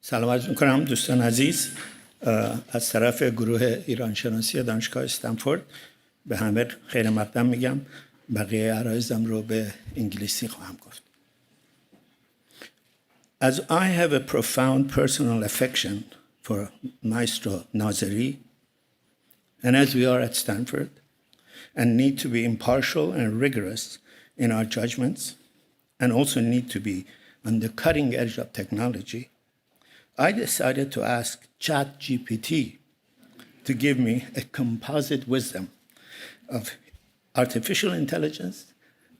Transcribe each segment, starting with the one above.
سلام عرض می‌کنم دوستان عزیز از طرف گروه ایرانشناسی دانشگاه استنفورد به همه خیر مقدم میگم. بقیه عرایزم رو به انگلیسی خواهم گفت. As I have a profound personal affection for Maestro Nazeri, and as we are at Stanford and need to be impartial and rigorous in our judgments and also need to be on the cutting edge of technology, I decided to ask ChatGPT to give me a composite wisdom of artificial intelligence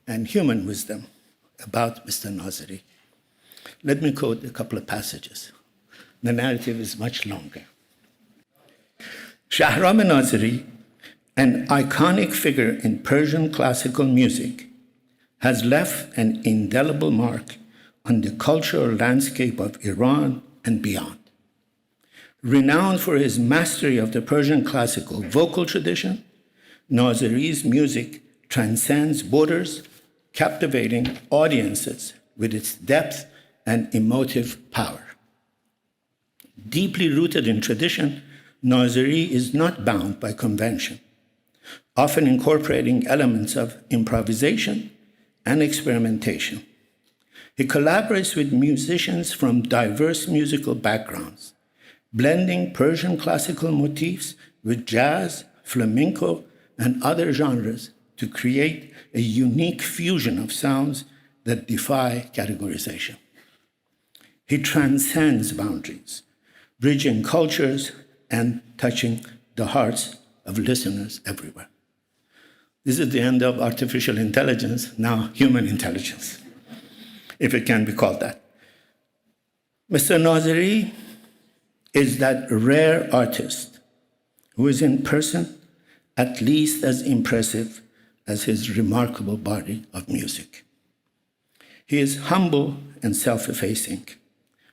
and human wisdom about Mr. Nazeri. Let me quote a couple of passages. The narrative is much longer. Shahram Nazeri, an iconic figure in Persian classical music, has left an indelible mark on the cultural landscape of Iran and beyond. Renowned for his mastery of the Persian classical vocal tradition, Nazeri's music transcends borders, captivating audiences with its depth and emotive power. Deeply rooted in tradition, Nazeri is not bound by convention, often incorporating elements of improvisation and experimentation. He collaborates with musicians from diverse musical backgrounds, blending Persian classical motifs with jazz, flamenco, and other genres to create a unique fusion of sounds that defy categorization. He transcends boundaries, bridging cultures and touching the hearts of listeners everywhere. This is the end of artificial intelligence, now human intelligence, if it can be called that. Mr. Nazeri is that rare artist who is in person at least as impressive as his remarkable body of music. He is humble and self-effacing,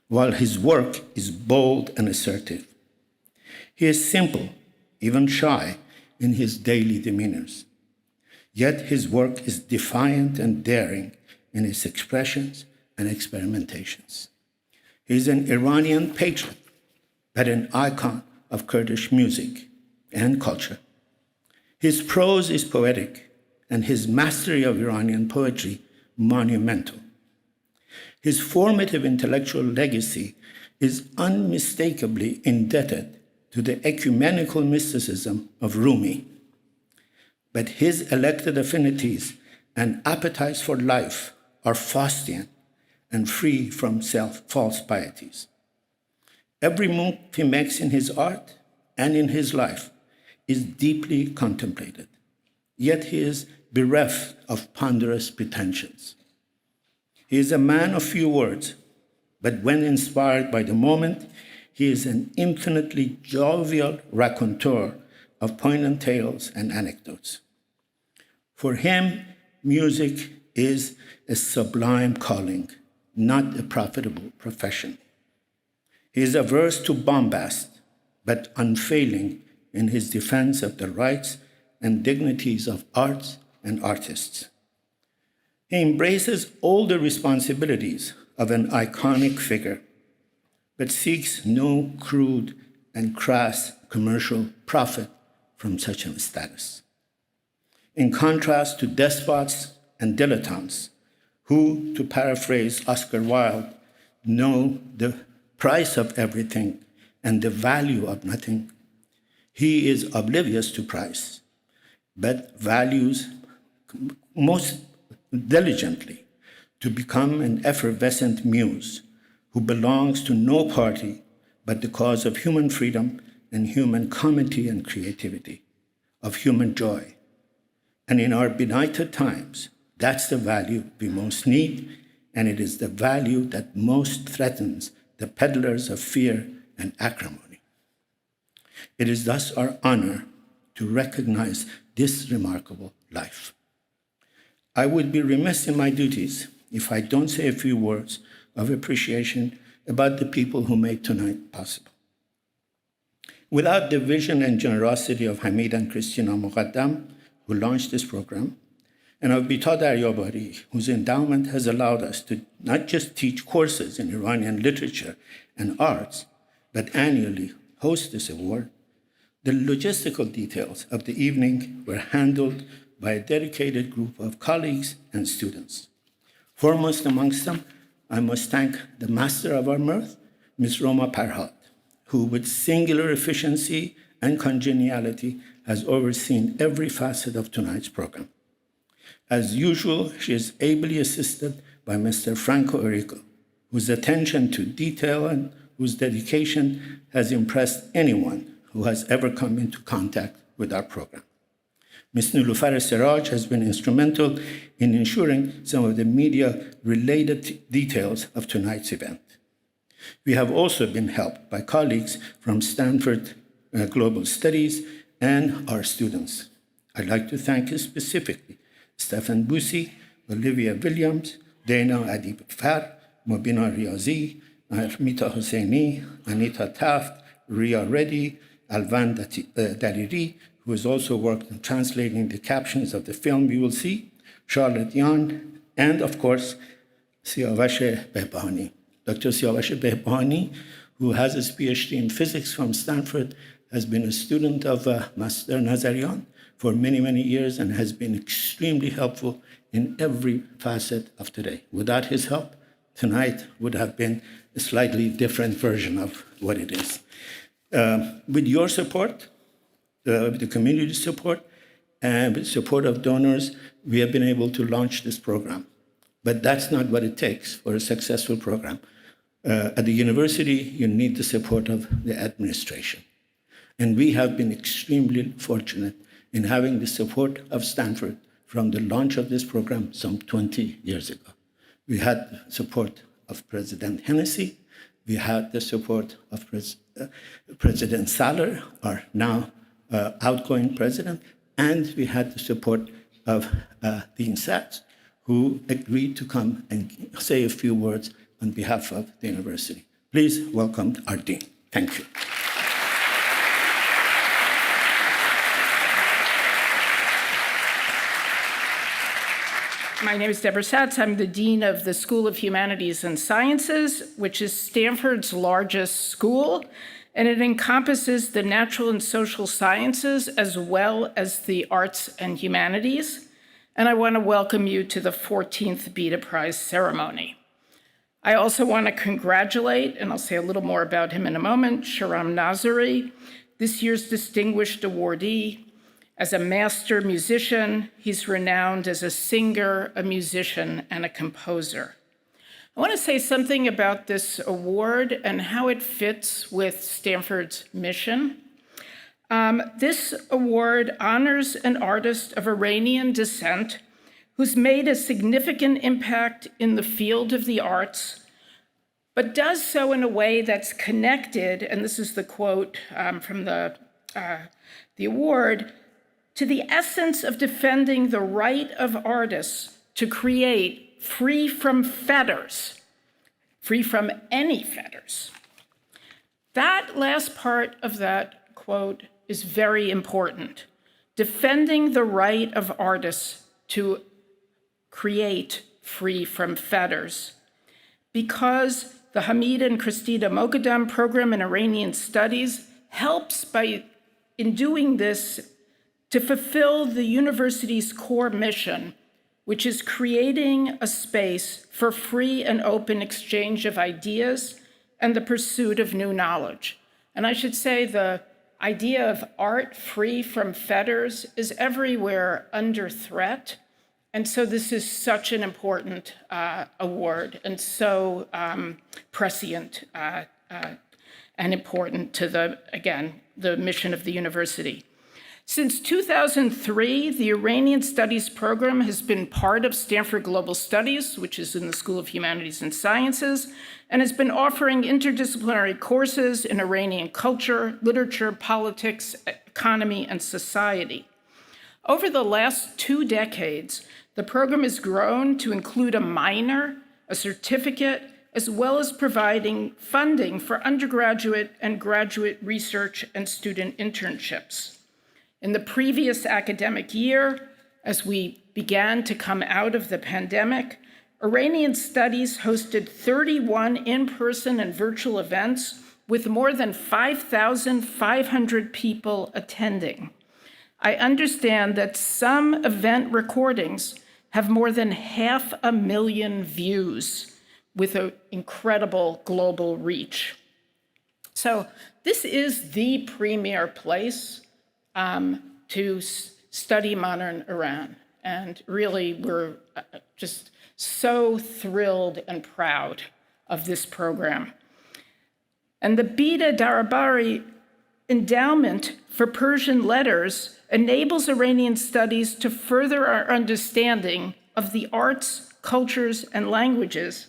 while his work is bold and assertive. He is simple, even shy, in his daily demeanors. Yet his work is defiant and daring in its expressions and experimentations. He is an Iranian patriot, but an icon of Kurdish music and culture. His prose is poetic, and his mastery of Iranian poetry monumental. His formative intellectual legacy is unmistakably indebted to the ecumenical mysticism of Rumi. But his elected affinities and appetites for life are Faustian and free from false pieties. Every move he makes in his art and in his life is deeply contemplated, yet he is bereft of ponderous pretensions. He is a man of few words, but when inspired by the moment, he is an infinitely jovial raconteur of poignant tales and anecdotes. For him, music is a sublime calling, not a profitable profession. He is averse to bombast, but unfailing in his defense of the rights and dignities of arts and artists. He embraces all the responsibilities of an iconic figure, but seeks no crude and crass commercial profit from such a status. In contrast to despots and dilettantes who, to paraphrase Oscar Wilde, know the price of everything and the value of nothing, he is oblivious to price, but values most diligently to become an effervescent muse who belongs to no party but the cause of human freedom and human comity and creativity, of human joy. And in our benighted times, that's the value we most need, and it is the value that most threatens the peddlers of fear and acrimony. It is thus our honor to recognize this remarkable life. I would be remiss in my duties if I don't say a few words of appreciation about the people who made tonight possible. Without the vision and generosity of Hamid and Christina Muqaddam, who launched this program, and of Bita Daryabari, whose endowment has allowed us to not just teach courses in Iranian literature and arts, but annually host this award. The logistical details of the evening were handled by a dedicated group of colleagues and students. Foremost amongst them, I must thank the master of our mirth, Ms. Roma Parhat, who with singular efficiency and congeniality has overseen every facet of tonight's program. As usual, she is ably assisted by Mr. Franco Erico, whose attention to detail and whose dedication has impressed anyone who has ever come into contact with our program. Ms. Nilufar Siraj has been instrumental in ensuring some of the media-related details of tonight's event. We have also been helped by colleagues from Stanford Global Studies and our students. I'd like to thank specifically Stefan Busi, Olivia Williams, Dana Adib Far, Mobina Riazi, Armita Hosseini, Anita Taft, Ria Reddy, Alvan Dariri, who has also worked on translating the captions of the film you will see, Charlotte Yan, and of course, Siavash Behbahani. Dr. Siavash Behbahani, who has his PhD in physics from Stanford, has been a student of Master Nazarian for many, many years and has been extremely helpful in every facet of today. Without his help, tonight would have been a slightly different version of what it is. With your support, the community support, and with support of donors, we have been able to launch this program. But that's not what it takes for a successful program. At the university, you need the support of the administration. And we have been extremely fortunate in having the support of Stanford from the launch of this program some 20 years ago. We had support of President Hennessy. We had the support of President Saller, our now outgoing president, and we had the support of Dean Sachs, who agreed to come and say a few words on behalf of the university. Please welcome our dean. Thank you. My name is Deborah Satz. I'm the Dean of the School of Humanities and Sciences, which is Stanford's largest school, and it encompasses the natural and social sciences as well as the arts and humanities. And I want to welcome you to the 14th Bita Prize ceremony. I also want to congratulate, and I'll say a little more about him in a moment, Shahram Nazari, this year's distinguished awardee. As a master musician, he's renowned as a singer, a musician, and a composer. I want to say something about this award and how it fits with Stanford's mission. This award honors an artist of Iranian descent who's made a significant impact in the field of the arts, but does so in a way that's connected, and this is the quote from the award, to the essence of defending the right of artists to create free from fetters, free from any fetters. That last part of that quote is very important. Defending the right of artists to create free from fetters. Because the Hamid and Christina Moghadam program in Iranian studies helps in doing this to fulfill the university's core mission, which is creating a space for free and open exchange of ideas and the pursuit of new knowledge. And I should say the idea of art free from fetters is everywhere under threat. And so this is such an important award and so prescient and important to the mission of the university. Since 2003, the Iranian Studies program has been part of Stanford Global Studies, which is in the School of Humanities and Sciences, and has been offering interdisciplinary courses in Iranian culture, literature, politics, economy, and society. Over the last 2 decades, the program has grown to include a minor, a certificate, as well as providing funding for undergraduate and graduate research and student internships. In the previous academic year, as we began to come out of the pandemic, Iranian Studies hosted 31 in-person and virtual events with more than 5,500 people attending. I understand that some event recordings have more than 500,000 views with an incredible global reach. So this is the premier place to study modern Iran. And really, we're just so thrilled and proud of this program. And the Bida Darabari Endowment for Persian Letters enables Iranian studies to further our understanding of the arts, cultures, and languages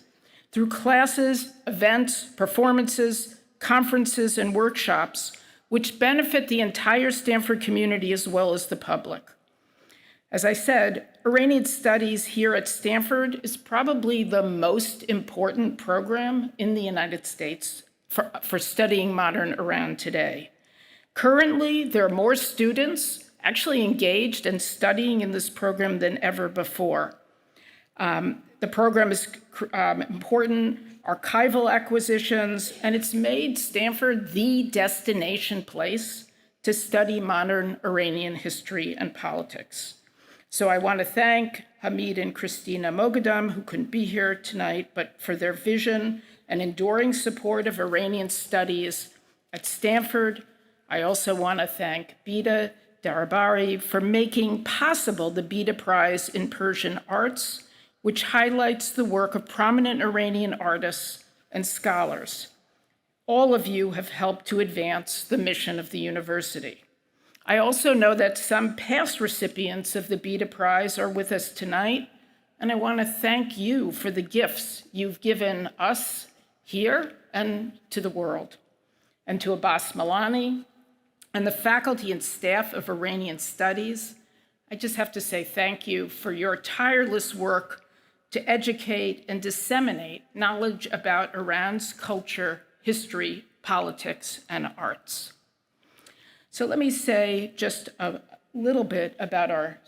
through classes, events, performances, conferences, and workshops, which benefit the entire Stanford community as well as the public. As I said, Iranian Studies here at Stanford is probably the most important program in the United States for studying modern Iran today. Currently, there are more students actually engaged and studying in this program than ever before. The program is important archival acquisitions, and it's made Stanford the destination place to study modern Iranian history and politics. So I want to thank Hamid and Christina Moghadam, who couldn't be here tonight, but for their vision and enduring support of Iranian studies at Stanford. I also want to thank Bida Darabari for making possible the Bida Prize in Persian Arts, which highlights the work of prominent Iranian artists and scholars. All of you have helped to advance the mission of the university. I also know that some past recipients of the Bida Prize are with us tonight, and I want to thank you for the gifts you've given us here and to the world. And to Abbas Milani and the faculty and staff of Iranian Studies, I just have to say thank you for your tireless work to educate and disseminate knowledge about Iran's culture, history, politics, and arts. So let me say just a little bit about our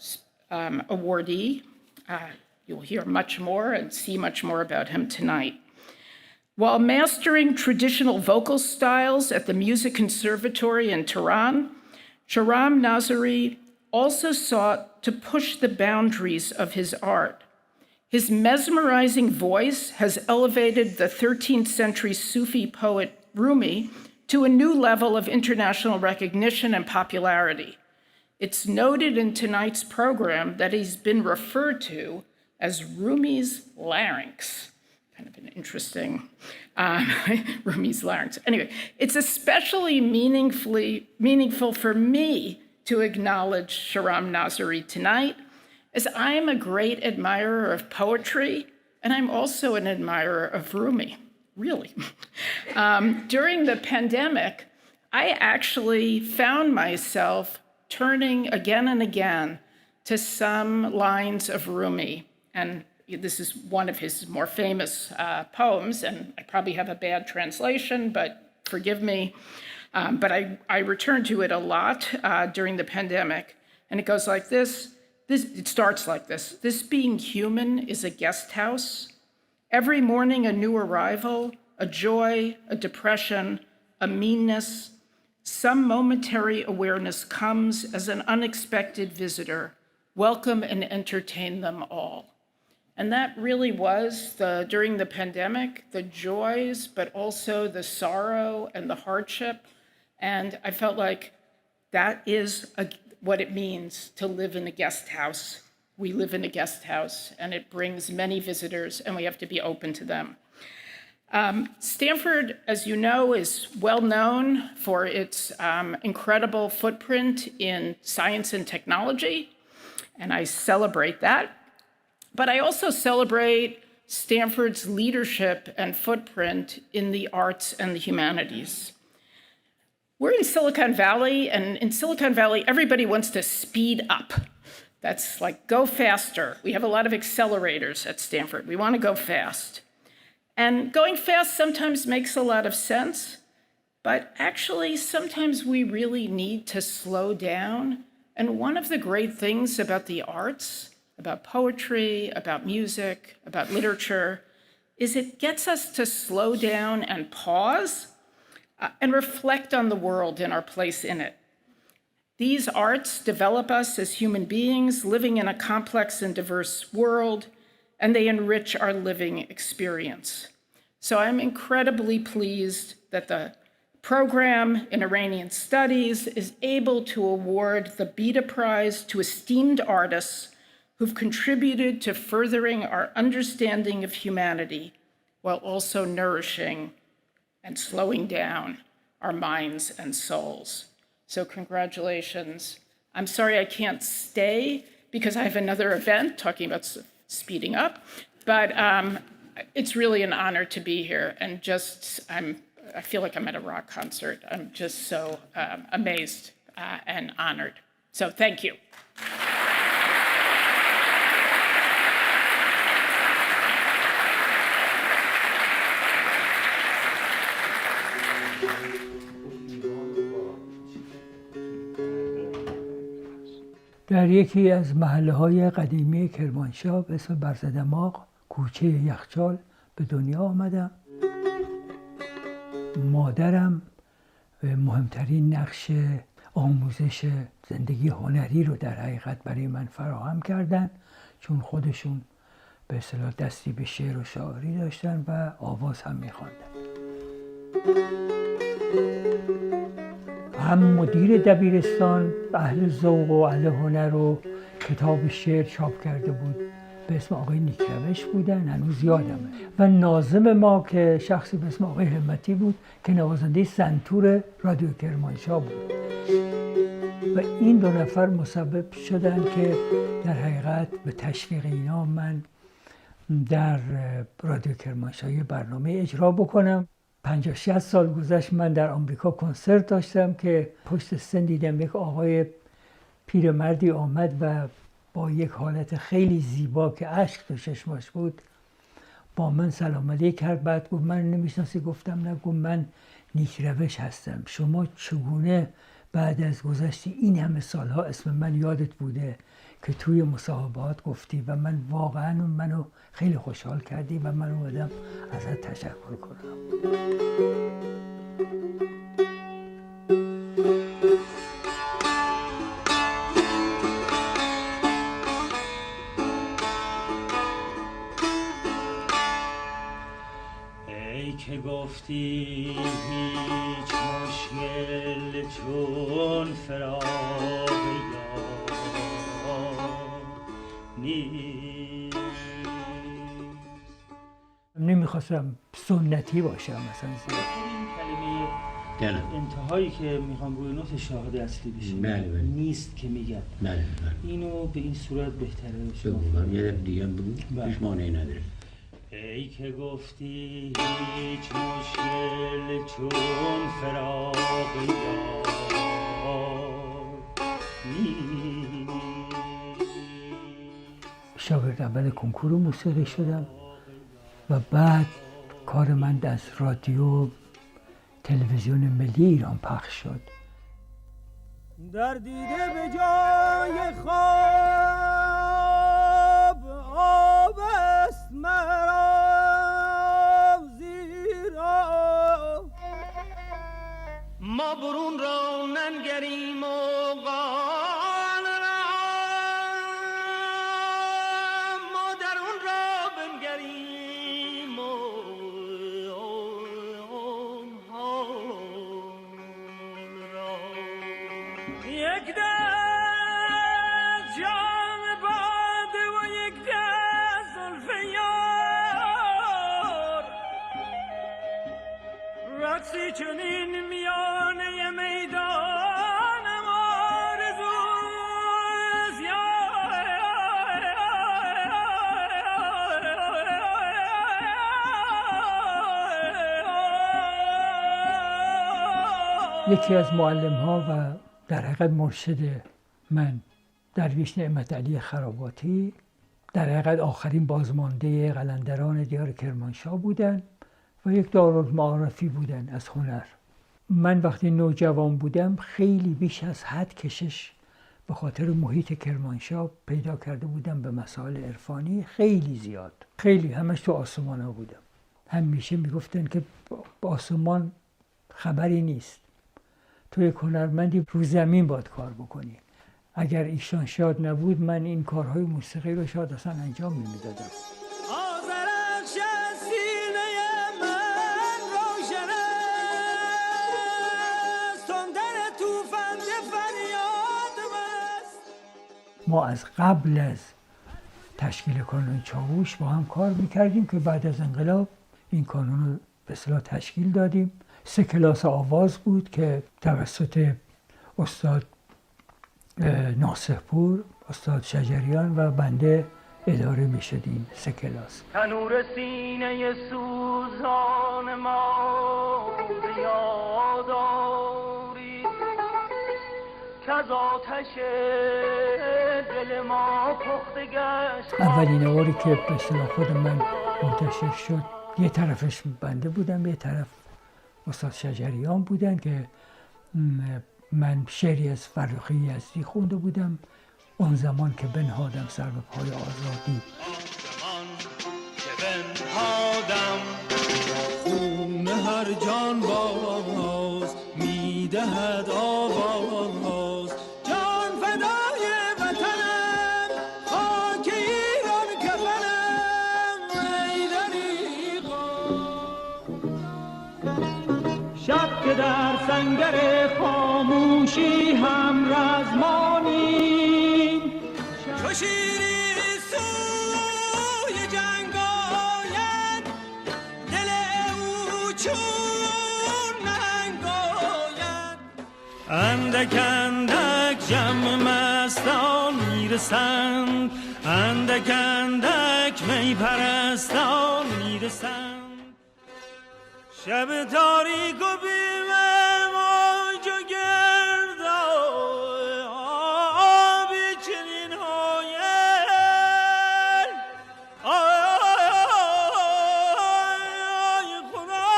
awardee. You'll hear much more and see much more about him tonight. While mastering traditional vocal styles at the Music Conservatory in Tehran, Shahram Nazari also sought to push the boundaries of his art. His mesmerizing voice has elevated the 13th century Sufi poet Rumi to a new level of international recognition and popularity. It's noted in tonight's program that he's been referred to as Rumi's larynx. Kind of an interesting, Rumi's larynx. Anyway, it's especially meaningful for me to acknowledge Shahram Nazari tonight, as I am a great admirer of poetry, and I'm also an admirer of Rumi. Really. During the pandemic, I actually found myself turning again and again to some lines of Rumi. And this is one of his more famous poems, and I probably have a bad translation, but forgive me. But I returned to it a lot during the pandemic. And it goes like this. It starts like this. This being human is a guest house. Every morning, a new arrival, a joy, a depression, a meanness. Some momentary awareness comes as an unexpected visitor. Welcome and entertain them all. And that really was, during the pandemic, the joys, but also the sorrow and the hardship. And I felt like that is what it means to live in a guest house. We live in a guest house, and it brings many visitors, and we have to be open to them. Stanford, as you know, is well known for its incredible footprint in science and technology, and I celebrate that. But I also celebrate Stanford's leadership and footprint in the arts and the humanities. We're in Silicon Valley, and in Silicon Valley, everybody wants to speed up. That's like go faster. We have a lot of accelerators at Stanford. We want to go fast. And going fast sometimes makes a lot of sense, but actually sometimes we really need to slow down. And one of the great things about the arts about poetry, about music, about literature, is it gets us to slow down and pause and reflect on the world and our place in it. These arts develop us as human beings living in a complex and diverse world, and they enrich our living experience. So I'm incredibly pleased that the program in Iranian Studies is able to award the Bita Prize to esteemed artists who've contributed to furthering our understanding of humanity while also nourishing and slowing down our minds and souls. So congratulations. I'm sorry I can't stay because I have another event talking about speeding up, but it's really an honor to be here, and I feel like I'm at a rock concert. I'm just so amazed and honored. So thank you. در یکی از محله‌های قدیمی کرمانشاه به اسم برزدماغ، کوچه یخچال، به دنیا آمدم. مادرم مهمترین نقش آموزش زندگی هنری رو در حقیقت برای من فراهم کردن، چون خودشون به اصطلاح دستی به شعر و شاعری داشتن و آواز هم می‌خواندن. هم مدیر دبیرستان اهل ذوق و اهل هنر و کتاب شعر چاپ کرده بود به اسم آقای نیکروش بودن، هنوز یادمه، و ناظم ما که شخصی به اسم آقای همتی بود که نوازنده سنتور رادیو کرمانشاه بود و این دو نفر مسبب شدن که در حقیقت به تشویق اینا من در رادیو کرمانشاه برنامه اجرا بکنم. 50-60 سال گذشت، من در آمریکا کنسرت داشتم که پشت سن دیدم یک آقای پیرمردی آمد و با یک حالت خیلی زیبا که اشک تو چشماش بود با من سلام علیک کرد. بعد گفت من نمیشناسی؟ گفتم نه. گفت من نیکروش هستم. شما چگونه بعد از گذشت این همه سالها اسم من یادت بوده که توی مصاحبهات گفتی و من واقعا منو خیلی خوشحال کردی و من اومدم ازت تشکر کنم. ای که گفتی هیچ مشکل چون فراق یار نیست. نمیخواستم سنتی باشم مثلا زیاد. این کلمه انتهایی که میخوام روی نوت شاهد اصلی بشه نیست که میگم. اینو به این صورت بهتره شما یه دیگه بگو، هیچ مانعی نداره. ای که گفتی هیچ مشکل چون فراق یار نیست. شاگرد اول کنکور موسیقی شدم و بعد کار من از رادیو تلویزیون ملی ایران پخش شد. در دیده به جای خواب آب است مرا زیرا ما برون را ننگریم و قال را ما درون را بنگریم و یک دست جام باده و یک دست زلف یار رقصی چنین میانه میدانم آرزوست یکی از معلم ها و در حقیقت مرشد من درویش نعمت علی خراباتی در حقیقت آخرین بازمانده قلندران دیار کرمانشاه بودن و یک دارالمعارفی بودن از هنر. من وقتی نوجوان بودم خیلی بیش از حد کشش به خاطر محیط کرمانشاه پیدا کرده بودم به مسائل عرفانی خیلی زیاد، خیلی همش تو آسمان ها بودم. همیشه میگفتن که با آسمان خبری نیست، تو یک هنرمندی رو زمین باید کار بکنی. اگر ایشان شاد نبود من این کارهای موسیقی رو شاید اصلا انجام نمیدادم. ما از قبل از تشکیل کانون چاووش با هم کار میکردیم که بعد از انقلاب این کانون رو به اصطلاح تشکیل دادیم. 3 کلاس آواز بود که توسط استاد ناصح‌پور، استاد شجریان و بنده اداره میشدیم. 3 کلاس. تنور سینه سوزان ما به یاد آرید که از آتش دل ما پخته گشت. اولین نواری که به اصطلاح خود من منتشر شد، یه طرفش بنده بودم، یه طرف استاد شجریان بودن که من شعری از فرخی یزدی خونده بودم. اون زمان که بنهادم سر به پای آزادی، خون هر جان باز میدهد آواز، جان فدای وطنم، خاک ایران کفنم، ای دریغا. شب که در سنگر خاموشی هم رزمانیم، چو شیری سوی جنگ آید، دل او چون نهنگ آید. اندک اندک جمع مستان میرسند، اندک اندک می پرستان میرسند. شب تاریک و بیم موج و گرد آبی چنین هایل، آی خدا.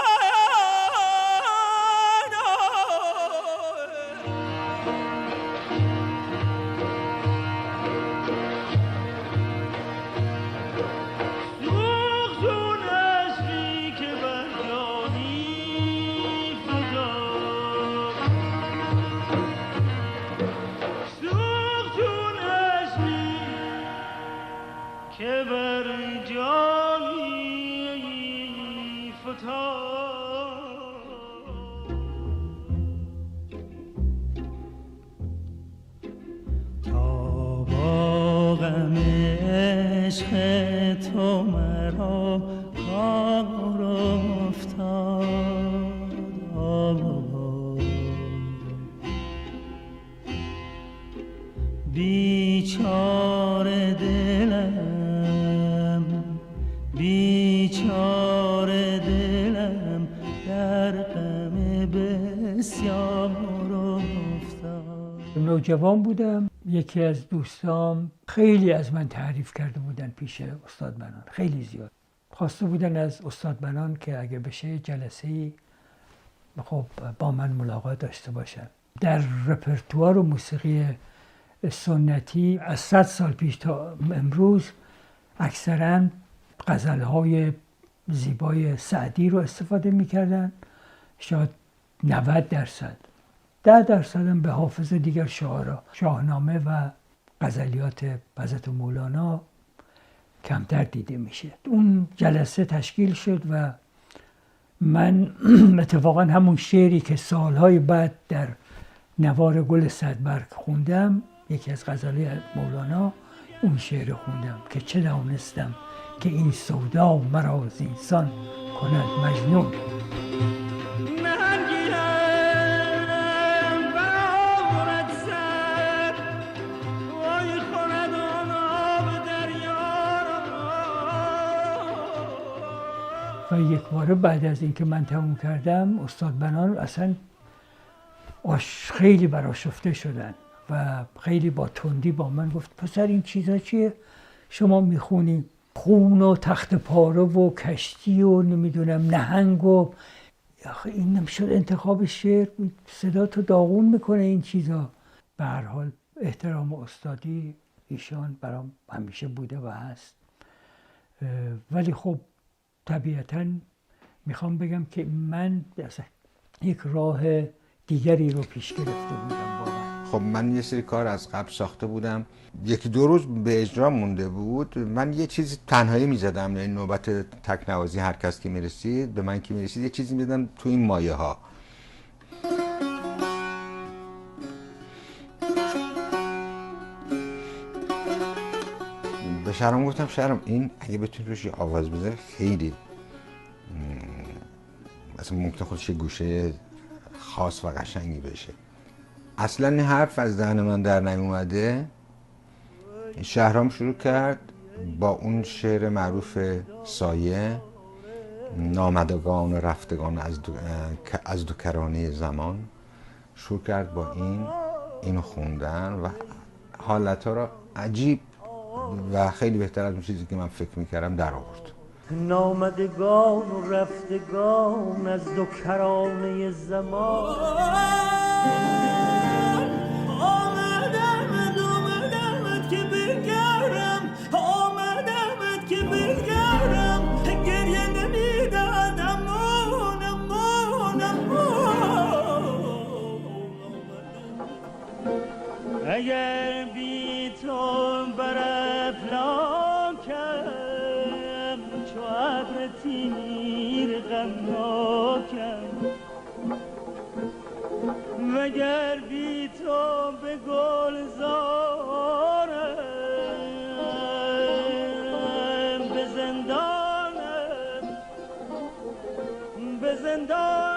سوخت چون اسبی که بر جانی فتاد، سوخت چون اسبی که بر جانی فتاد. تا با غم عشق تو مرا کار افتاد، بیچاره دلم، بیچاره دلم در غم بسیار افتاد. نوجوان بودم. یکی از دوستام خیلی از من تعریف کرده بودن پیش استاد بنان، خیلی زیاد. خواسته بودن از استاد بنان که اگه بشه جلسه‌ای خب با من ملاقات داشته باشن. در رپرتوار و موسیقی سنتی از 100 سال پیش تا امروز اکثراً غزل‌های زیبای سعدی رو استفاده می‌کردن، شاید 90%. 10% هم به حافظ دیگر شاعرها، شاهنامه و غزلیات حضرت مولانا کمتر دیده میشه. اون جلسه تشکیل شد و من اتفاقا همون شعری که سالهای بعد در نوار گل صدبرگ خوندم، یکی از غزلهای مولانا، اون شعر خوندم که چه دانستم که این سودا مرا زینسان کند مجنون. و یک باره بعد از اینکه من تموم کردم، استاد بنان اصلا خیلی برآشفته شدن و خیلی با تندی با من گفت پسر این چیزا چیه شما میخونی؟ خون و تخت پاره و کشتی و نمیدونم نهنگ و آخه این نمیشد انتخاب شعر، صدا تو داغون میکنه این چیزا. به هر حال احترام و استادی ایشان برام همیشه بوده و هست. ولی خب طبیعتاً میخوام بگم که من یک راه دیگری رو پیش گرفته بودم واقعا. خب من یه سری کار از قبل ساخته بودم، یکی دو روز به اجرا مونده بود، من یه چیزی تنهایی میزدم، یعنی نوبت تکنوازی هر کس که میرسید به من که میرسید یه چیزی میدادم تو این مایه ها. به شهرام گفتم شهرام این اگه بتونی روش آواز بذاری خیلی مثلا ممکن خودش یه گوشه خاص و قشنگی بشه. اصلا این حرف از دهن من در نیومده، شهرام شروع کرد با اون شعر معروف سایه، نامدگان و رفتگان از دو کرانه زمان، شروع کرد با اینو خوندن و حالتها را عجیب و خیلی بهتر از اون چیزی که من فکر میکردم در آورد. نامدگان و رفتگان از دو کرانه زمان، آمدمت که بگرم، آمدمت که بگرم، گریه نمیدادم اگر بی تو بر افلاکم، چو ابر تیر غمناکم، وگر بی تو به گلزارم، به زندانم، به زندانم.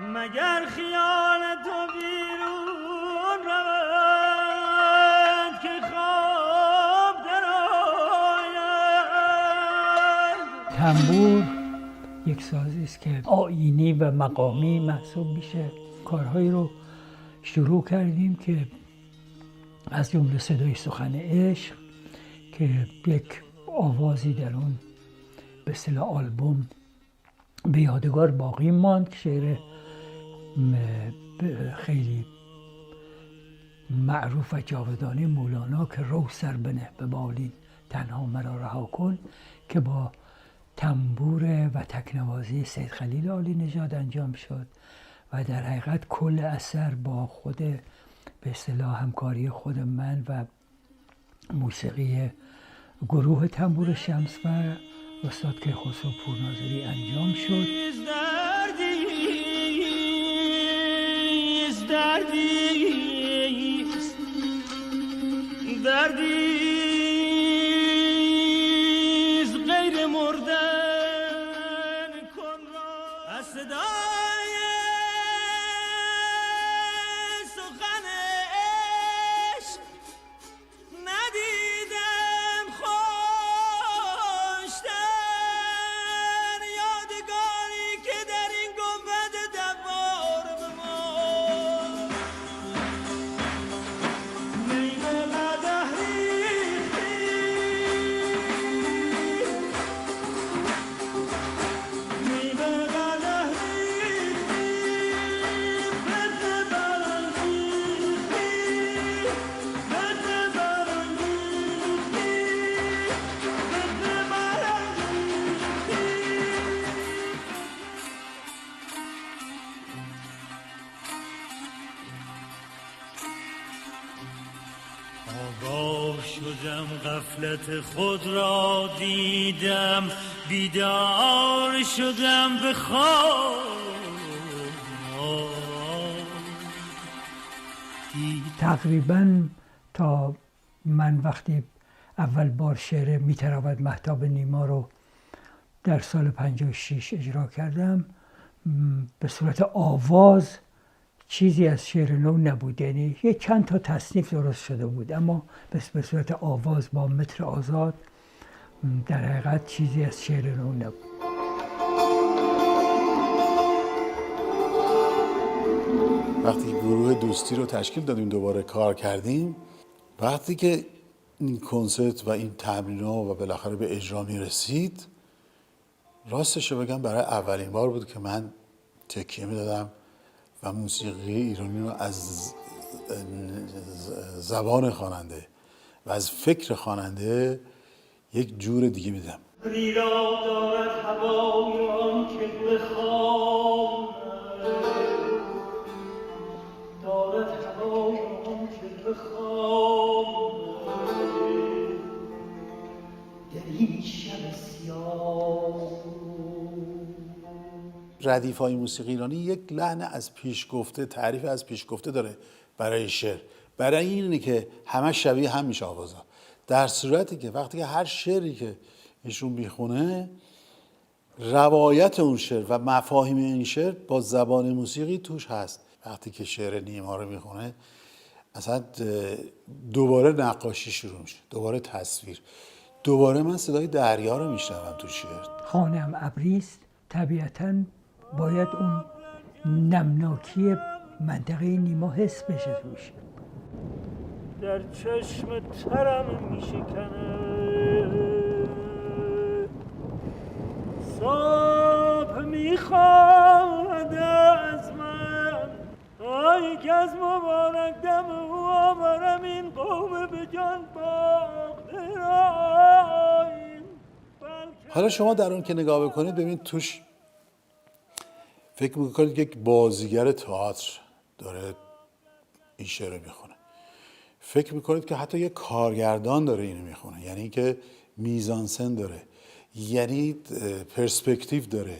مگر خیال تو بیرون رود که خواب درآید. تنبور یک سازی است که آیینی و مقامی محسوب میشه. کارهایی رو شروع کردیم که از جمله صدای سخن عشق که یک آوازی در اون به اصطلاح آلبوم به یادگار باقی ماند، شعر خیلی معروف و جاودانه مولانا که رو سر بنه به بالین تنها مرا رها کن، که با تنبور و تکنوازی سید خلیل عالی نژاد انجام شد و در حقیقت کل اثر با خود به اصطلاح همکاری خود من و موسیقی گروه تنبور شمس و استاد کیخسرو پورناظری انجام شد. دردیز غیر مردن کن را از صدای سخن عشق ندیدم خوشتر یادگاری که در این گنبد دوار بمان. آگاه شدم غفلت خود را دیدم، بیدار شدم به خواب. تقریباً تا من وقتی اول بار شعر میتراود مهتاب نیما رو در سال 56 اجرا کردم، به صورت آواز چیزی از شعر نو نبود، یعنی یه چند تا تصنیف درست شده بود، اما به صورت آواز با متر آزاد در حقیقت چیزی از شعر نو نبود. وقتی گروه دوستی رو تشکیل دادیم دوباره کار کردیم، وقتی که این کنسرت و این تمرین‌ها و بالاخره به اجرا می‌رسید، راستش رو بگم برای اولین بار بود که من تکیه می‌دادم و موسیقی ایرانی رو از زبان خواننده و از فکر خواننده یک جور دیگه می‌دیدم. ریرا دارد هوای آن که بخوام، دارد هوای آن که بخوام، در این شب سیاه. ردیف‌های موسیقی ایرانی یک لحن از پیش گفته، تعریف از پیش گفته داره برای شعر. برای اینه که همه شبیه هم میشه آوازا. در صورتی که وقتی که هر شعری که ایشون میخونه، روایت اون شعر و مفاهیم این شعر با زبان موسیقی توش هست. وقتی که شعر نیما رو میخونه، اصلا دوباره نقاشی شروع میشه، دوباره تصویر، دوباره من صدای دریا رو میشنوم تو شعر. خانه‌ام ابریست، طبیعتاً باید اون نمناکی منطقه نیما حس بشه توش. در چشم ترم میشکنه، صبح میخواد از من، آی که از مبارک دم او آورم این قوم به جان باخته را. حالا شما در اون که نگاه بکنید ببینید توش فکر میکنید که یک بازیگر تئاتر داره این شعر رو میخونه. فکر میکنید که حتی یک کارگردان داره اینو میخونه، یعنی که میزانسن داره، یعنی پرسپکتیو داره،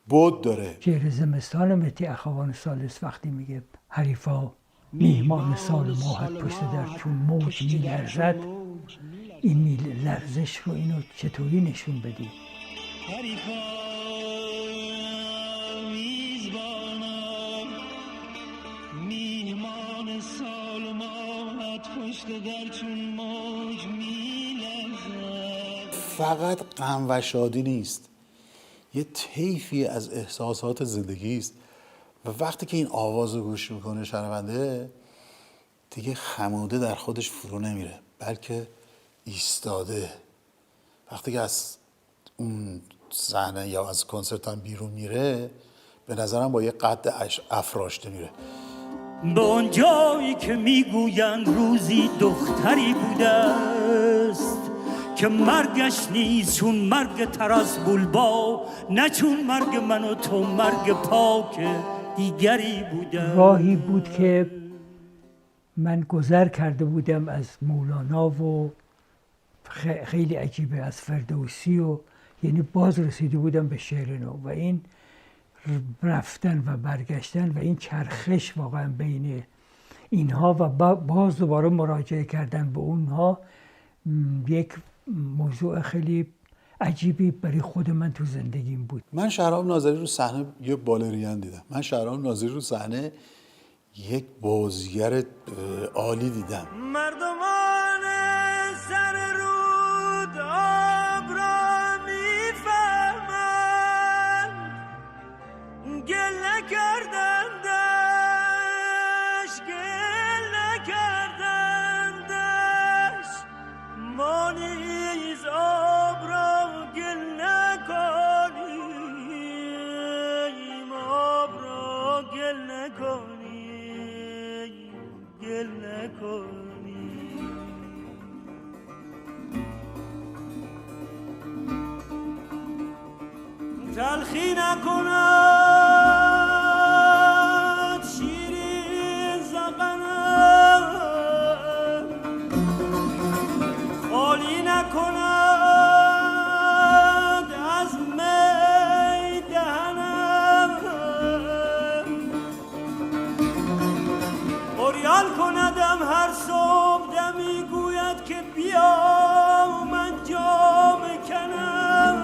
بود داره. شعر زمستان مهدی اخوان ثالث وقتی میگه حریفا میهمان سال ماهت پشت در چون موج میلرزد، این لرزش رو اینو چطوری نشون بدی؟ حریفا میزبانم میهمان سال ماهت پشت در چون موج میلرزد. فقط غم و شادی نیست، یه طیفی از احساسات زندگی است و وقتی که این آواز رو گوش میکنه شنونده، دیگه خموده در خودش فرو نمیره، بلکه ایستاده. وقتی که از اون صحنه یا از کنسرت هم بیرون میره، به نظرم با یه قد افراشته میره. به اون جایی که میگویند روزی دختری بوده است که مرگش نیست چون مرگ ترس بولبا، نه چون مرگ من و تو مرگ پاک دیگری بوده. راهی بود که من گذر کرده بودم از مولانا و خیلی عجیبه از فردوسی و یعنی باز رسیده بودم به شعر نو و این رفتن و برگشتن و این چرخش واقعا بین اینها و باز دوباره مراجعه کردن به اونها یک موضوع خیلی عجیبی برای خود من تو زندگیم بود. من شهرام ناظری رو صحنه یه بالرین دیدم. من شهرام ناظری رو صحنه یک بازیگر عالی دیدم. مردمان سر رود آب را میفهمند، گل نکردندش، گل نکردندش، ما نیز آب را گل نکنیم، آب را گل نکنیم، گل نکنیم. تلخی نکند شیرین زغنم، خالی نکند از می دهنم، اوریان کندم هر صبح دمی گوید که بیا من جام کنم،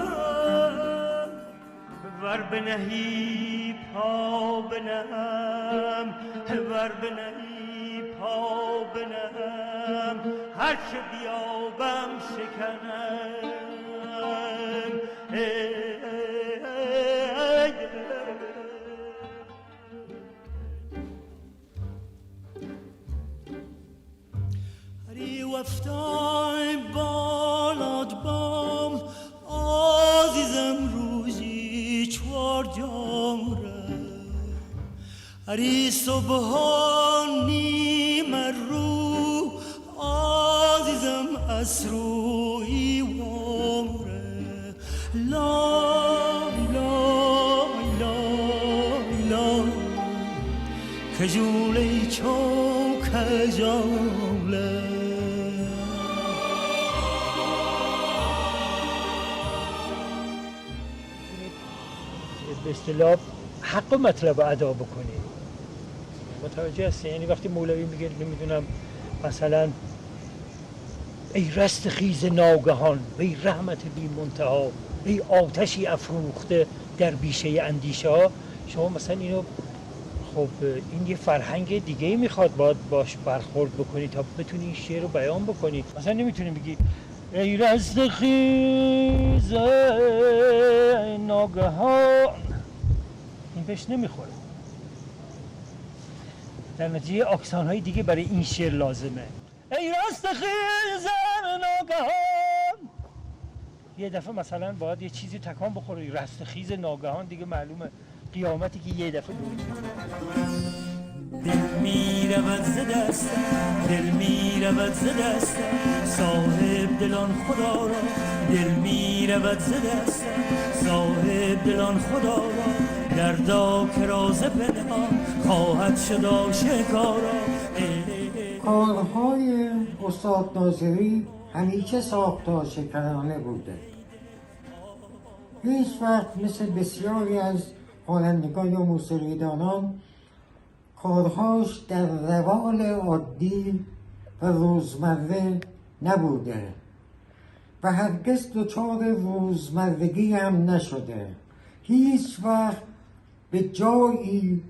ور بنهی پا بنهم، ور بنهی پا بنهم، هر چه بیابم شکنم. هری وفتای بالاد بام عزیزم روزی چوار جامره هری صبحانی مرو عزیزم اسروی وامره لا لا لا لا کجولی چون کجاله به اصطلاح حق مطلب رو ادا بکنی. متوجه هستی؟ یعنی وقتی مولوی میگه نمیدونم مثلا ای رستخیز ناگهان، ای رحمت بی منتها، ای آتشی افروخته در بیشه اندیشه ها، شما مثلا اینو خب این یه فرهنگ دیگه ای میخواد باید باش برخورد بکنی تا بتونی این شعر رو بیان بکنی. مثلا نمیتونی بگی ای رستخیز ناگهان، این بهش نمیخوره. در نتیجه اکسان های دیگه برای این شعر لازمه. ای رستخیز ناگهان، یه دفعه مثلا باید یه چیزی تکان بخوره. رستخیز ناگهان دیگه معلومه قیامتی که یه دفعه بود. دل میرود ز دستم، دل میرود ز دستم، صاحب دلان خدا را. دل میرود ز دستم، صاحب دلان خدا را. دردا که راز پنهان خواهد شد آشکارا. کارهای استاد ناظری همیشه ساختارشکنانه بوده. هیچ وقت مثل بسیاری از خوانندگان و موسیقیدانان کارهاش در روال عادی و روزمره نبوده و هرگز دچار روزمرگی هم نشده. هیچ وقت به جایی،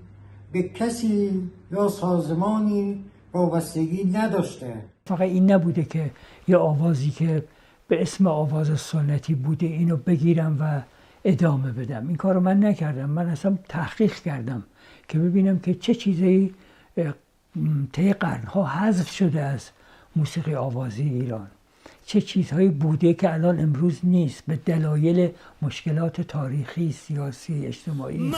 به کسی یا سازمانی وابستگی نداشته. فقط این نبوده که یه آوازی که به اسم آواز سنتی بوده اینو بگیرم و ادامه بدم. این کارو من نکردم. من اصلا تحقیق کردم که ببینم که چه چیزایی طی قرنها حذف شده از موسیقی آوازی ایران، چه چیزهایی بوده که الان امروز نیست به دلایل مشکلات تاریخی، سیاسی، اجتماعی.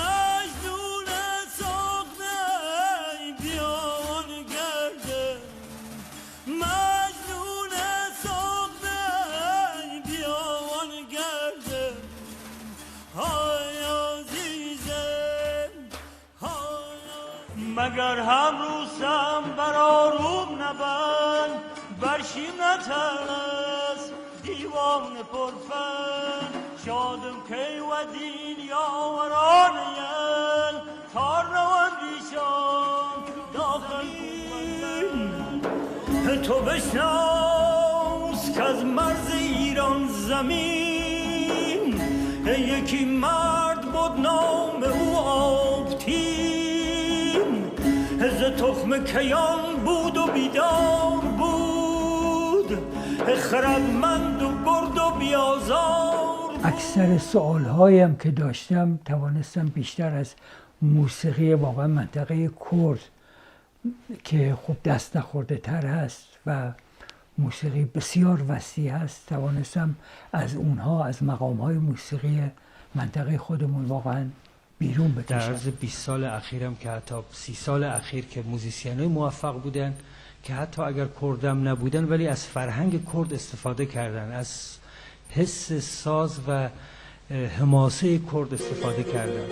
مگر هم روسم بر آروم نبند، برشی نترس دیوان پرفن. شادم که و دین یاوران ین، کار روان بیشان داخل بودن. تو بشناس که از مرز ایران زمین یکی مرد بود نام او آبتین. ز تخم کیان بود و بیدار بود، خردمند و گرد و بیازار. اکثر سوالهایم که داشتم توانستم بیشتر از موسیقی واقعا منطقه کرد که خب دست نخورده تر هست و موسیقی بسیار وسیع هست، توانستم از اونها، از مقامهای موسیقی منطقه خودمون واقعا بیرون بکشم. در عرض 20 سال اخیرم که حتی 30 سال اخیر که موزیسینای موفق بودن که حتی اگر کردم نبودن ولی از فرهنگ کرد استفاده کردن، از حس ساز و حماسه کرد استفاده کردن.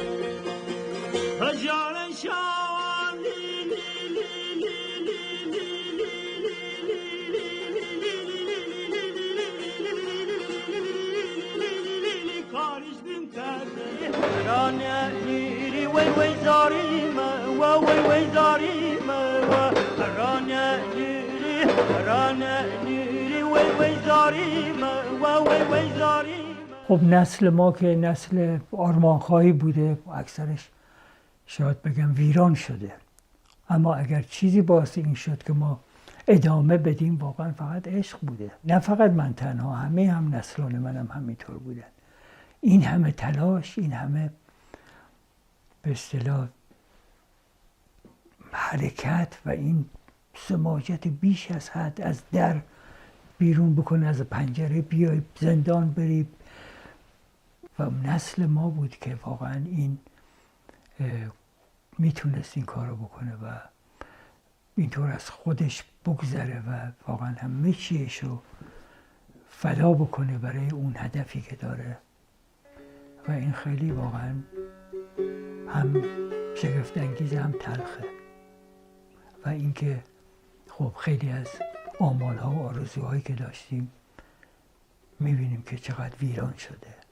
خب نسل ما که نسل آرمانخواهی بوده، اکثرش شاید بگم ویران شده، اما اگر چیزی باعث این شد که ما ادامه بدیم واقعا فقط عشق بوده. نه فقط من تنها، همه هم نسلان منم همینطور بودن. این همه تلاش، این همه به اصطلاح حرکت و این سماجت بیش از حد، از در بیرون بکنه، از پنجره بیای زندان بری، و نسل ما بود که واقعا این میتونست این کارو بکنه و اینطور از خودش بگذره و واقعا همه چیشو فدا بکنه برای اون هدفی که داره. و این خیلی واقعا هم شگفت انگیز هم تلخه. و اینکه خب خیلی از آمالها و آرزوهایی که داشتیم میبینیم که چقدر ویران شده.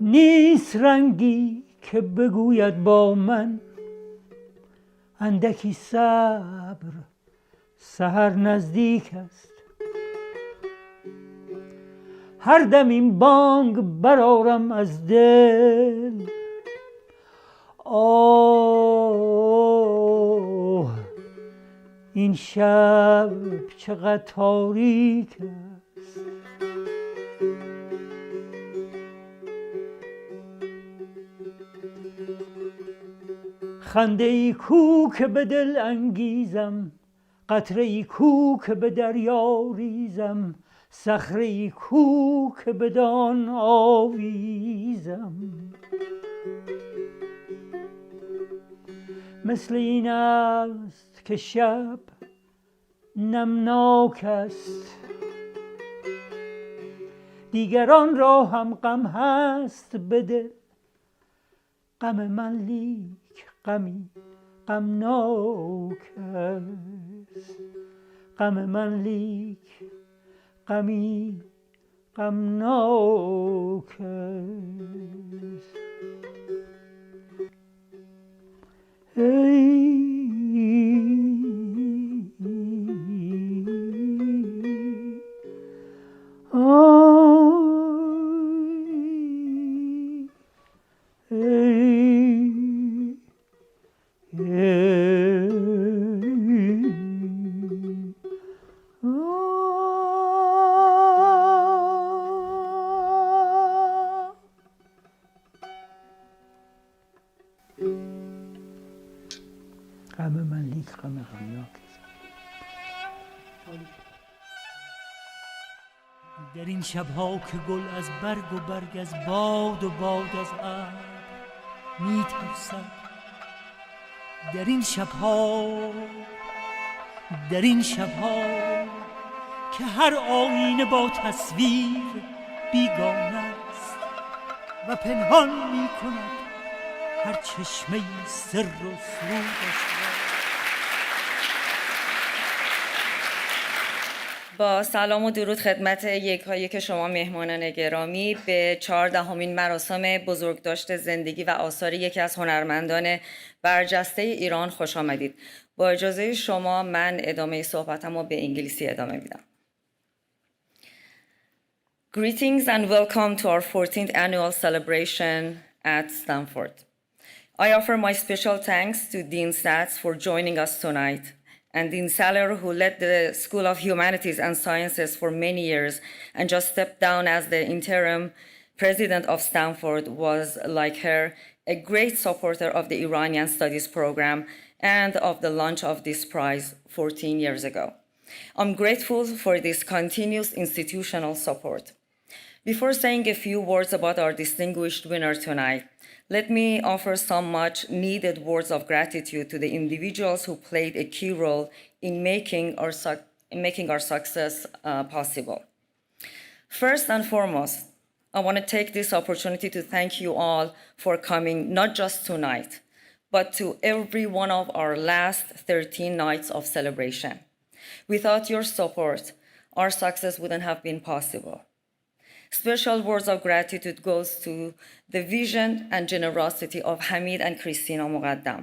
نیست رنگی که بگوید با من اندکی صبر، سحر نزدیک است. هر دم این بانگ برآرم از دل، آه این شب چقدر تاریک است. خنده ای کو که به دل انگیزم، قطره ای کو که به دریا ریزم، صخره ای کو که بدان آویزم. مثل این است که شب نمناک است، دیگران را هم غم هست به دل. غم من لیک غمی غمناک است، غم من لیک غمی غمناک است. غم من لیک غم غمناک است. در این شبها که گل از برگ و برگ، از باد و باد از ابر می‌ترسد، در این شبها که هر آینه با تصویر بیگانه است و پنهان می‌کند هر چشمه سر و سرودش. با سلام و درود خدمت یکایک شما مهمانان گرامی، به 14مین مراسم بزرگداشت زندگی و آثار یکی از هنرمندان برجسته ایران خوش آمدید. با اجازه شما من ادامه صحبتم رو به انگلیسی ادامه میدم. Greetings and welcome to our 14th annual celebration at Stanford. I offer my special thanks to Dean Satz for joining us tonight, and Dean Saller, who led the School of Humanities and Sciences for many years and just stepped down as the interim president of Stanford, was, like her, a great supporter of the Iranian Studies program and of the launch of this prize 14 years ago. I'm grateful for this continuous institutional support. Before saying a few words about our distinguished winner tonight, let me offer some much needed words of gratitude to the individuals who played a key role in making our success possible. First and foremost, I want to take this opportunity to thank you all for coming, not just tonight, but to every one of our last 13 nights of celebration. Without your support, our success wouldn't have been possible. Special words of gratitude goes to the vision and generosity of Hamid and Christina Muqaddam.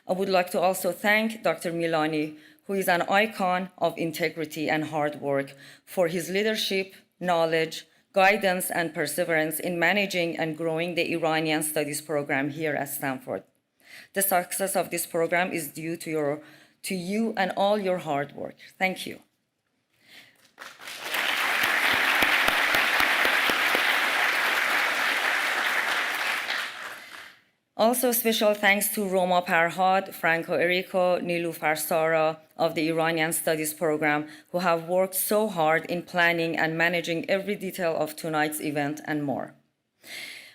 I would like to also thank Dr. Milani, who is an icon of integrity and hard work, for his leadership, knowledge, guidance, and perseverance in managing and growing the Iranian Studies program here at Stanford. The success of this program is due to you and all your hard work. Thank you. Also, special thanks to Roma Parhad, Franco Errico, Nilufar Sara of the Iranian Studies program, who have worked so hard in planning and managing every detail of tonight's event and more.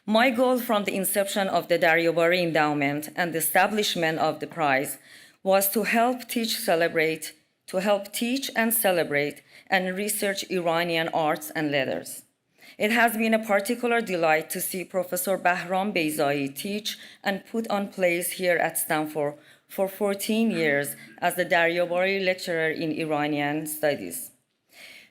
My goal from the inception of the Daryabari Endowment and the establishment of the prize was to help teach and celebrate and research Iranian arts and letters. It has been a particular delight to see Professor Bahram Beyzai teach and put on plays here at Stanford for 14 years as the Daryabari lecturer in Iranian studies.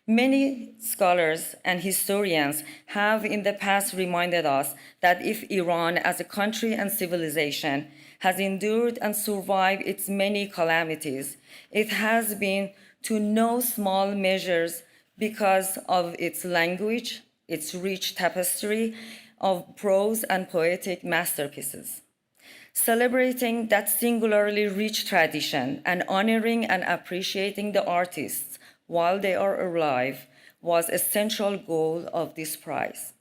Many scholars and historians have in the past reminded us that if Iran as a country and civilization has endured and survived its many calamities, it has been to no small measures because of its language, its rich tapestry of prose and poetic masterpieces. Celebrating that singularly rich tradition and honoring and appreciating the artists while they are alive was a central goal of this prize.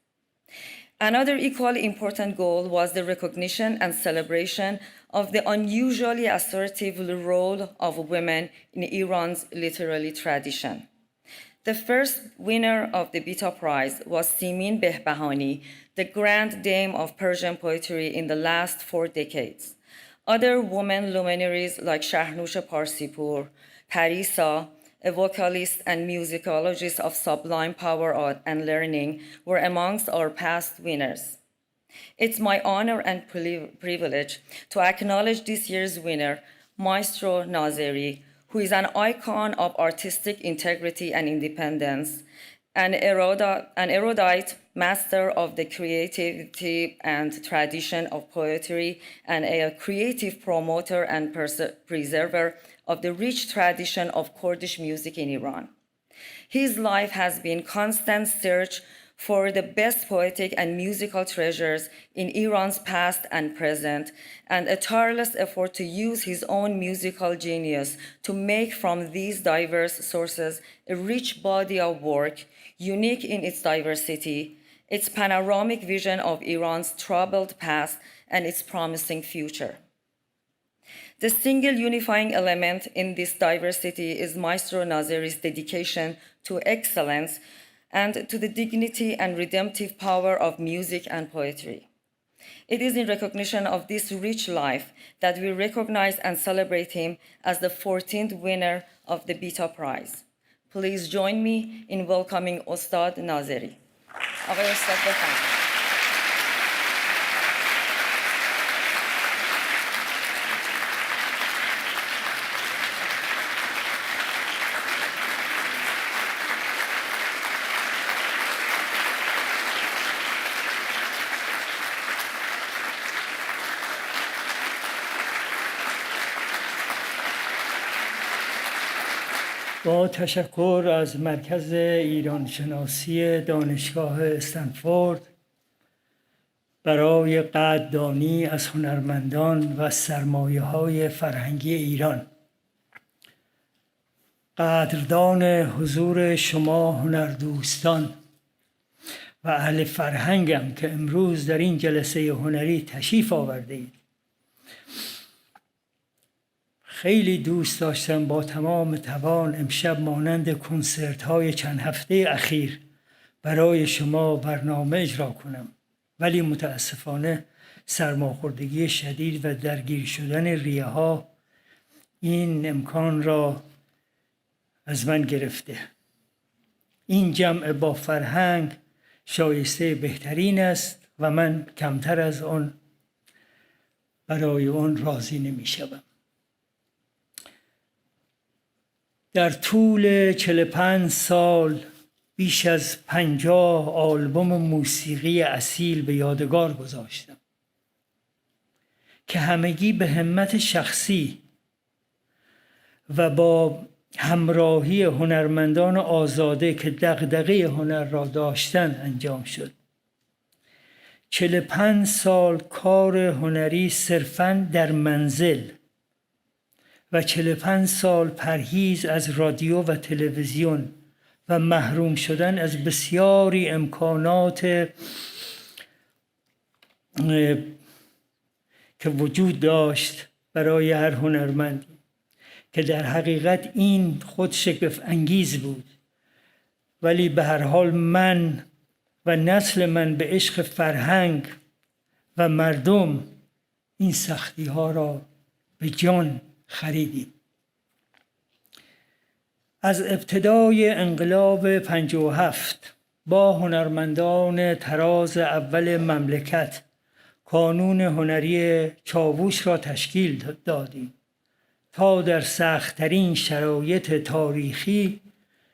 Another equally important goal was the recognition and celebration of the unusually assertive role of women in Iran's literary tradition. The first winner of the Bita Prize was Simin Behbahani, the grand dame of Persian poetry in the last 4 decades. Other women luminaries like Shahnusha Parsipur, Parisa, a vocalist and musicologist of sublime power art and learning, were amongst our past winners. It's my honor and privilege to acknowledge this year's winner, Maestro Nazeri, who is an icon of artistic integrity and independence, an erudite master of the creativity and tradition of poetry, and a creative promoter and preserver of the rich tradition of Kurdish music in Iran. His life has been constant search for the best poetic and musical treasures in Iran's past and present, and a tireless effort to use his own musical genius to make from these diverse sources a rich body of work, unique in its diversity, its panoramic vision of Iran's troubled past, and its promising future. The single unifying element in this diversity is Maestro Nazeri's dedication to excellence and to the dignity and redemptive power of music and poetry. It is in recognition of this rich life that we recognize and celebrate him as the 14th winner of the Bita Prize. Please join me in welcoming Ostad Nazeri. آقای استاد بفرمایید. با تشکر از مرکز ایران شناسی دانشگاه استنفورد برای قدردانی از هنرمندان و سرمایه‌های فرهنگی ایران. قدردان حضور شما هنردوستان و اهل فرهنگم که امروز در این جلسه هنری تشریف آورده اید. خیلی دوست داشتم با تمام توان امشب مانند کنسرت‌های چند هفته اخیر برای شما برنامه اجرا کنم، ولی متاسفانه سرماخوردگی شدید و درگیر شدن ریه‌ها این امکان را از من گرفته. این جمع با فرهنگ شایسته بهترین است و من کمتر از آن برای آن راضی نمی‌شوم. در طول 45 سال بیش از 50 آلبوم موسیقی اصیل به یادگار گذاشتم. که همگی به همت شخصی و با همراهی هنرمندان آزاده که دغدغه هنر را داشتند انجام شد. 45 سال کار هنری صرفاً در منزل و 45 سال پرهیز از رادیو و تلویزیون و محروم شدن از بسیاری امکانات که وجود داشت برای هر هنرمندی، که در حقیقت این خود شگفت انگیز بود، ولی به هر حال من و نسل من به عشق فرهنگ و مردم این سختی ها را به جان خریدیم. از ابتدای انقلاب 57 با هنرمندان تراز اول مملکت کانون هنری چاووش را تشکیل دادیم تا در سخت‌ترین شرایط تاریخی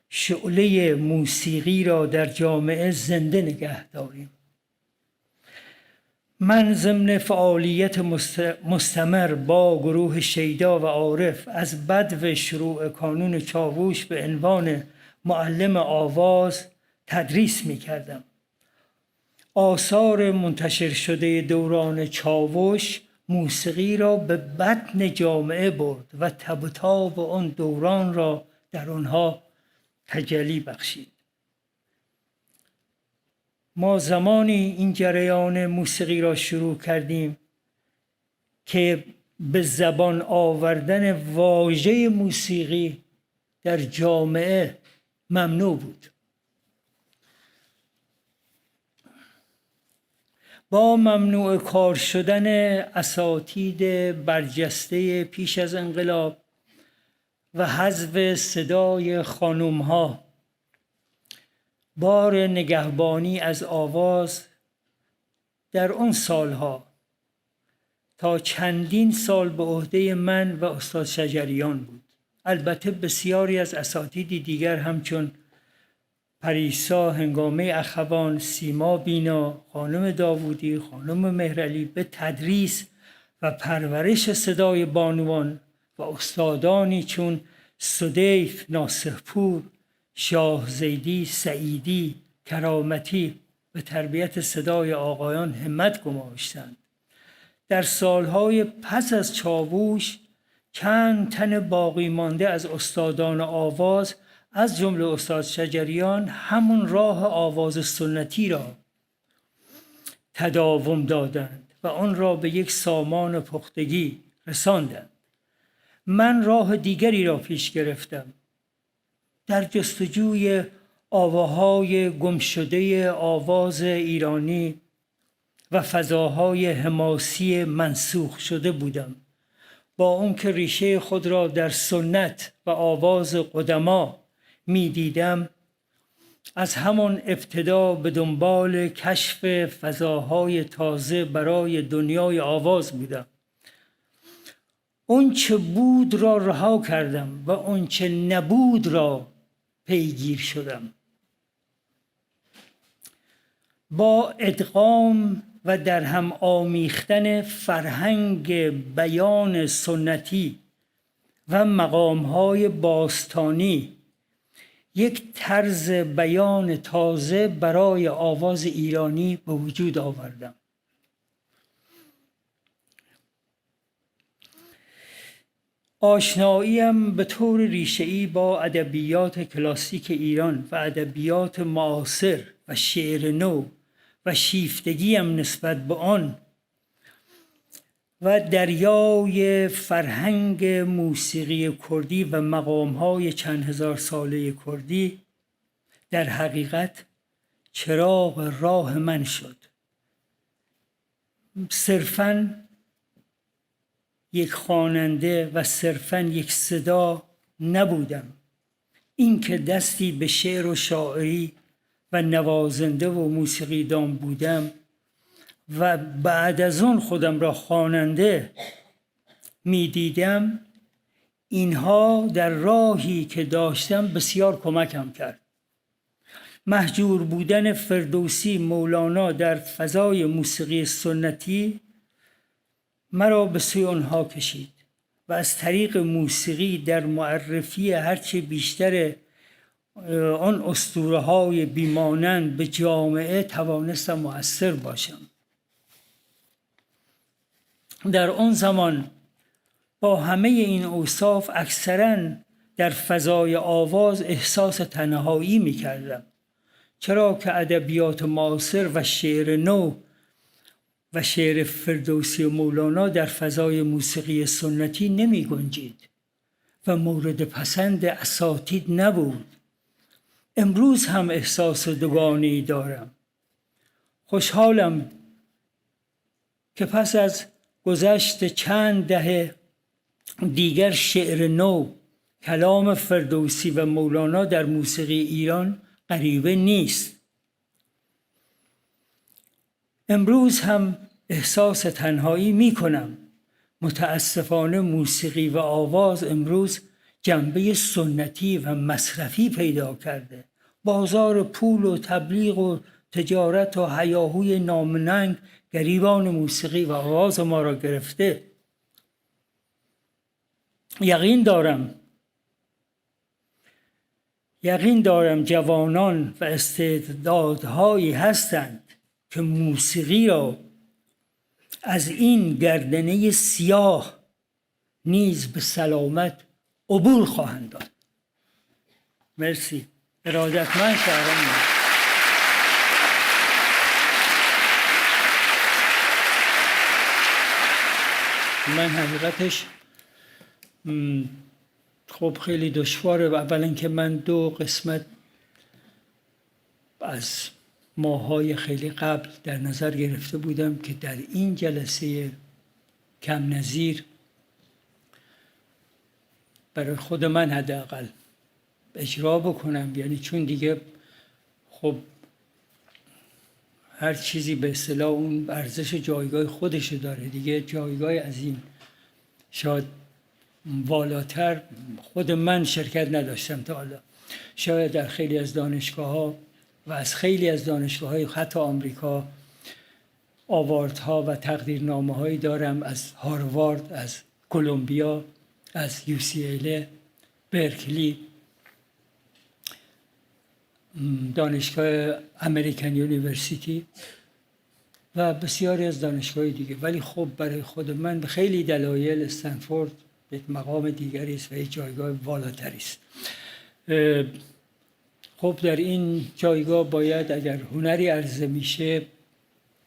شعله موسیقی را در جامعه زنده نگه داریم. من ضمن فعالیت مستمر با گروه شیدا و عارف از بدو شروع کانون چاووش به عنوان معلم آواز تدریس می کردم. آثار منتشر شده دوران چاووش موسیقی را به بطن جامعه برد و تب و تاب آن دوران را در آنها تجلی بخشید. ما زمانی این جریان موسیقی را شروع کردیم که به زبان آوردن واژه موسیقی در جامعه ممنوع بود. با ممنوع کار شدن اساتید برجسته پیش از انقلاب و حذف صدای خانم‌ها، بار نگهبانی از آواز در آن سالها تا چندین سال به عهده من و استاد شجریان بود. البته بسیاری از اساتید دیگر همچون پریسا هنگامه اخوان، سیما بینا، خانم داوودی، خانم مهرعلی به تدریس و پرورش صدای بانوان و استادانی چون سدیف، ناصحپور، شاه زیدی، سعیدی، کرامتی به تربیت صدای آقایان همت گماشتند. در سالهای پس از چاووش چند تن باقی مانده از استادان آواز از جمله استاد شجریان همون راه آواز سنتی را تداوم دادند و آن را به یک سامان پختگی رساندند. من راه دیگری را پیش گرفتم. در جستجوی آواهای گمشده آواز ایرانی و فضاهای حماسی منسوخ شده بودم. با اون که ریشه خود را در سنت و آواز قدما می دیدم، از همان ابتدا به دنبال کشف فضاهای تازه برای دنیای آواز بودم. اون چه بود را رها کردم و اون چه نبود را پیگیر شدم. با ادغام و در هم آمیختن فرهنگ بیان سنتی و مقامهای باستانی یک طرز بیان تازه برای آواز ایرانی به وجود آوردم. آشناییم به طور ریشه‌ای با ادبیات کلاسیک ایران و ادبیات معاصر و شعر نو و شیفتگیم نسبت به آن و دریای فرهنگ موسیقی کردی و مقام‌های چند هزار ساله کردی در حقیقت چراغ راه من شد. صرفاً یک خواننده و صرفاً یک صدا نبودم. این که دستی به شعر و شاعری و نوازنده و موسیقی دان بودم و بعد از اون خودم را خواننده می دیدم، اینها در راهی که داشتم بسیار کمکم کرد. محجور بودن فردوسی، مولانا در فضای موسیقی سنتی مرا به سوی آنها کشید و از طریق موسیقی در معرفی هرچه بیشتر آن اسطوره‌های بیمانند به جامعه توانستم مؤثر باشم. در آن زمان با همه این اوصاف اکثراً در فضای آواز احساس تنهایی می کردم، چرا که ادبیات معاصر و شعر نو و شعر فردوسی و مولانا در فضای موسیقی سنتی نمی گنجید و مورد پسند اساتید نبود. امروز هم احساس دوگانه‌ای دارم. خوشحالم که پس از گذشت چند دهه دیگر شعر نو، کلام فردوسی و مولانا در موسیقی ایران غریبه نیست. امروز هم احساس تنهایی می کنم. متاسفانه موسیقی و آواز امروز جنبه سنتی و مصرفی پیدا کرده. بازار پول و تبلیغ و تجارت و هیاهوی نامننگ گریبان موسیقی و آواز ما را گرفته. یقین دارم جوانان و استعدادهایی هستند که موسیقی را از این گردنه سیاه نیز به سلامت عبور خواهند داد. مرسی. ارادتمند شهرام. من حقیقتش خب خیلی دشواره. اولا که من 2 قسمت از ماهای خیلی قبل در نظر گرفته بودم که در این جلسه کم نظیر برای خود من حداقل اجرا بکنم، یعنی چون دیگه خب هر چیزی به اصطلاح اون ارزش جایگاه خودش داره دیگه. جایگاه از این شاید والاتر خود من شرکت نداشتم تا حالا. شاید در خیلی از دانشگاه‌ها و از خیلی از دانشگاه‌های حتی آمریکا آواردها و تقدیرنامه‌هایی دارم، از هاروارد، از کلمبیا، از UCLA، برکلی، دانشگاه امریکن یونیورسیتی و بسیاری از دانشگاه دیگه. ولی خب برای خود من به خیلی دلایل استنفورد یک مقام دیگری است و یک جایگاه والاتری است. خب در این جایگاه باید اگر هنری عرضه میشه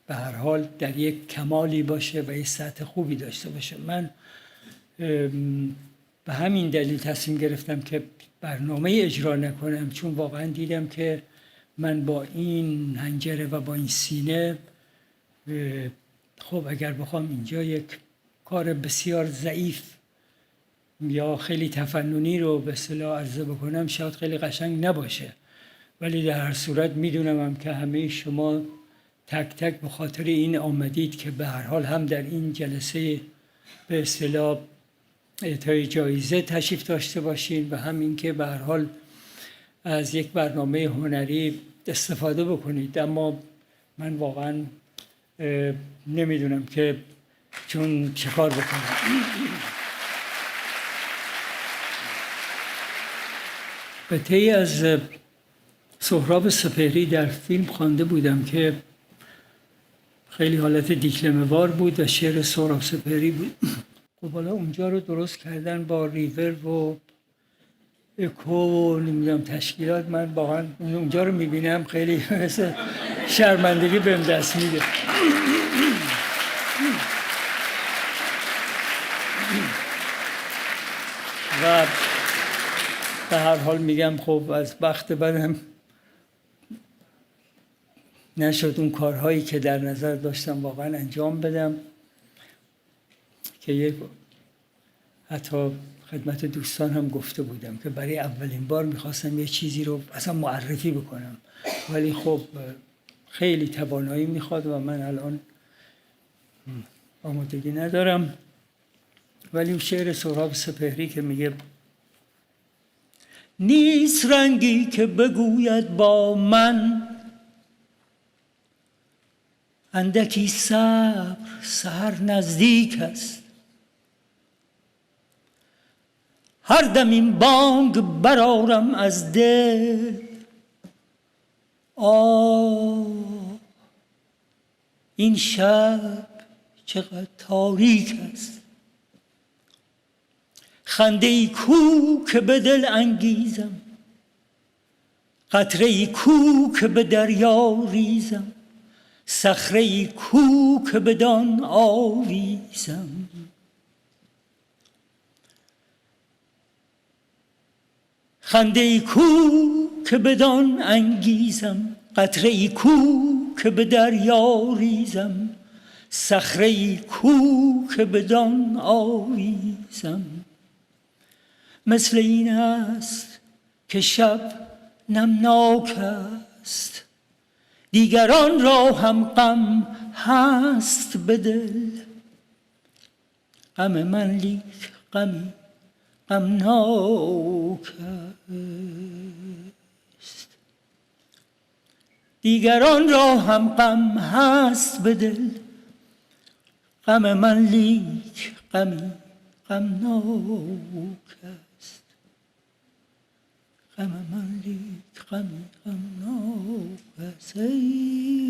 به هر حال در یک کمالی باشه و یک سطح خوبی داشته باشه. من به همین دلیل تصمیم گرفتم که برنامه اجرا نکنم، چون واقعا دیدم که من با این حنجره و با این سینه خب اگر بخوام اینجا یک کار بسیار ضعیف یا خیلی تفننی رو به اصطلاح عرضه بکنم شاید خیلی قشنگ نباشه. ولی در هر صورت میدونم هم که همه شما تک تک به خاطر این آمدید که به هر حال هم در این جلسه به اصطلاح اعطای جایزه تشریف داشته باشین و هم این که به هر حال از یک برنامه هنری استفاده بکنید. اما من واقعا نمیدونم که چون چه کار بکنم. قطعی از سهراب سپهری در فیلم خوانده بودم که خیلی حالت دیکلمه‌وار بود و شعر سهراب سپهری بود. خب حالا اونجا رو درست کردن با ریور و اکو و نمیدونم تشکیلات. من واقعا اونجا رو میبینم خیلی مثل شرمندگی بهم دست میده. و به هر حال میگم خب از بخت بدم نشد اون کارهایی که در نظر داشتم واقعا انجام بدم که یک حتی خدمت دوستان هم گفته بودم که برای اولین بار میخواستم یه چیزی رو اصلا معرفی بکنم، ولی خب خیلی توانایی میخواد و من الان آمادگی ندارم. ولی اون شعر سهراب سپهری که میگه نیست رنگی که بگوید با من اندکی صبر سحر نزدیک است. هر دم این بانگ برآرم از دل، این شب چقدر تاریک است. خنده ای کو که به دل انگیزم، قطره ای کو که به دریا ریزم، صخره ای کو که بدان آویزم. خنده ای کو که بدان انگیزم، قطره ای کو که به دریا ریزم، صخره ای کو که بدان آویزم. مثل این است که شب نمناک است، دیگران را هم غم هست به دل. غم من لیک غمی غمناک است، دیگران را هم غم هست به دل. غم من لیک غمی غمناک است، غم من لیک غمی غمناک است. ای